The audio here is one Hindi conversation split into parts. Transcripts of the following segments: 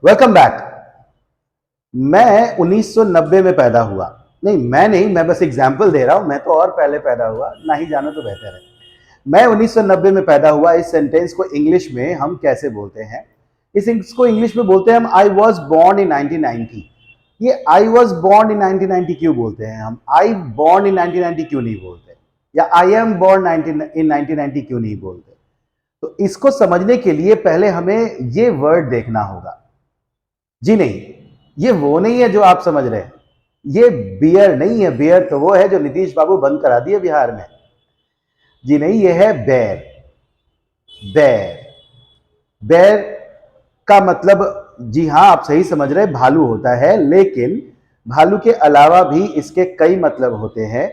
Welcome back. मैं 1990 में पैदा हुआ। नहीं, मैं नहीं, मैं बस एग्जाम्पल दे रहा हूं। मैं तो और पहले पैदा हुआ, ना ही जाना तो बेहतर है। मैं 1990 में पैदा हुआ। इस सेंटेंस को इंग्लिश में हम कैसे बोलते हैं? इसको इंग्लिश में बोलते हैं हम आई वॉज बॉर्न इन 1990। ये आई वॉज बॉर्न इन 1990 क्यों बोलते हैं हम? आई बॉर्न इन 1990 क्यों नहीं बोलते? या आई एम बॉर्न इन 1990 क्यों नहीं बोलते? तो इसको समझने के लिए पहले हमें ये वर्ड देखना होगा। जी नहीं, ये वो नहीं है जो आप समझ रहे हैं। ये बियर नहीं है। बियर तो वो है जो नीतीश बाबू बंद करा दिए बिहार में। जी नहीं, ये है बेर। बेर बेर का मतलब, जी हां, आप सही समझ रहे हैं, भालू होता है। लेकिन भालू के अलावा भी इसके कई मतलब होते हैं।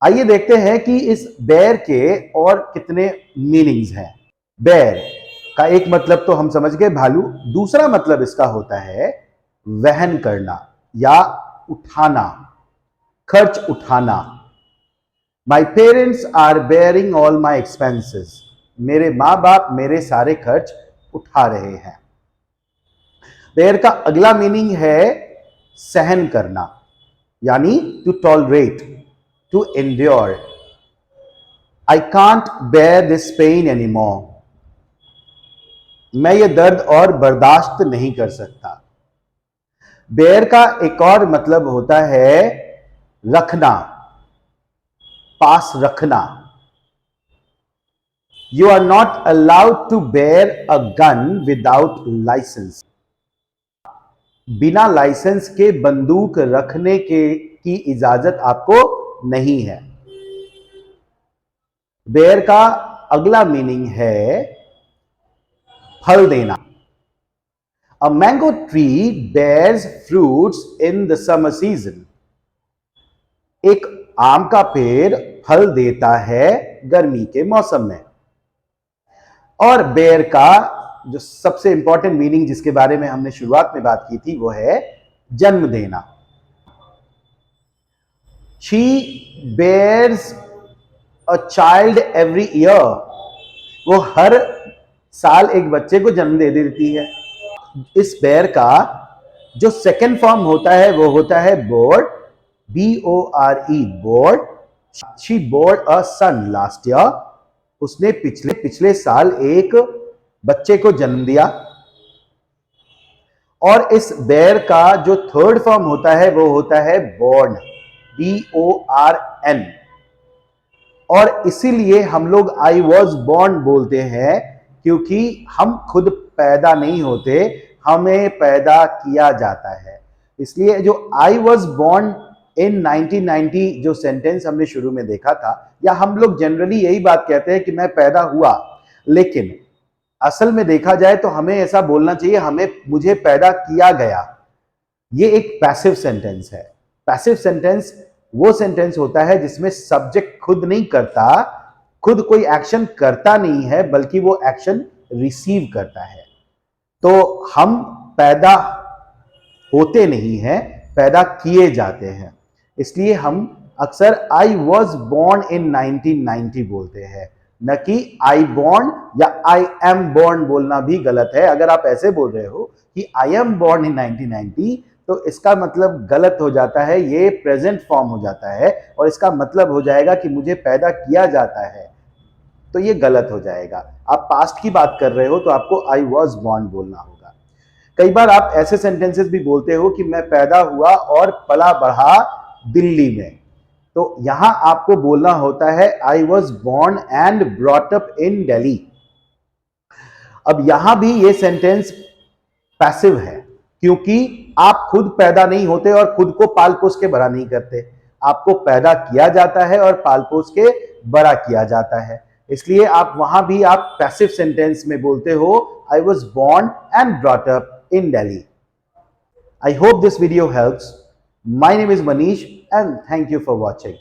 आइए देखते हैं कि इस बेर के और कितने मीनिंग्स हैं। बेर का एक मतलब तो हम समझ गए, भालू। दूसरा मतलब इसका होता है वहन करना या उठाना, खर्च उठाना। My parents are bearing all my expenses. मेरे मां बाप मेरे सारे खर्च उठा रहे हैं। बेयर का अगला मीनिंग है सहन करना, यानी to tolerate, to endure. I can't bear this pain anymore. मैं ये दर्द और बर्दाश्त नहीं कर सकता। बेयर का एक और मतलब होता है रखना, पास रखना। You are not allowed to bear a gun without licence. बिना लाइसेंस के बंदूक रखने की इजाजत आपको नहीं है। बेयर का अगला मीनिंग है फल देना। A mango tree bears fruits in the summer season. एक आम का पेड़ फल देता है गर्मी के मौसम में। और बेर का जो सबसे इंपॉर्टेंट मीनिंग, जिसके बारे में हमने शुरुआत में बात की थी, वो है जन्म देना। She bears a child every year. वो हर साल एक बच्चे को जन्म दे देती है। इस बेर का जो सेकेंड फॉर्म होता है वो होता है bored, BORE, bored. She bored a son last year. उसने पिछले साल एक बच्चे को जन्म दिया। और इस बेर का जो थर्ड फॉर्म होता है वो होता है बोर्न, BORN। और इसीलिए हम लोग आई वॉज बॉर्न बोलते हैं, क्योंकि हम खुद पैदा नहीं होते, हमें पैदा किया जाता है। इसलिए जो आई वॉज बॉर्न इन 1990 जो सेंटेंस हमने शुरू में देखा था, या हम लोग जनरली यही बात कहते हैं कि मैं पैदा हुआ, लेकिन असल में देखा जाए तो हमें ऐसा बोलना चाहिए मुझे पैदा किया गया। ये एक पैसिव सेंटेंस है। पैसिव सेंटेंस वो सेंटेंस होता है जिसमें सब्जेक्ट खुद नहीं करता, खुद कोई एक्शन करता नहीं है, बल्कि वो एक्शन रिसीव करता है। तो हम पैदा होते नहीं हैं, पैदा किए जाते हैं। इसलिए हम अक्सर आई वॉज बॉर्न इन 1990 बोलते हैं, न कि आई बॉर्न या आई एम बॉर्न बोलना भी गलत है। अगर आप ऐसे बोल रहे हो कि आई एम बॉर्न इन 1990, तो इसका मतलब गलत हो जाता है। ये प्रेजेंट फॉर्म हो जाता है और इसका मतलब हो जाएगा कि मुझे पैदा किया जाता है, तो ये गलत हो जाएगा। आप पास्ट की बात कर रहे हो तो आपको आई वॉज बॉर्न बोलना होगा। कई बार आप ऐसे सेंटेंसेस भी बोलते हो कि मैं पैदा हुआ और पला बढ़ा दिल्ली में, तो यहां आपको बोलना होता है I was born and brought up in Delhi. अब यहां भी ये सेंटेंस पैसिव है, क्योंकि आप खुद पैदा नहीं होते और खुद को पाल पोस के बड़ा नहीं करते। आपको पैदा किया जाता है और पाल पोस के बड़ा किया जाता है। इसलिए आप वहां भी आप पैसिव सेंटेंस में बोलते हो I was born and brought up in Delhi. I hope this video helps. My name is Manish and thank you for watching.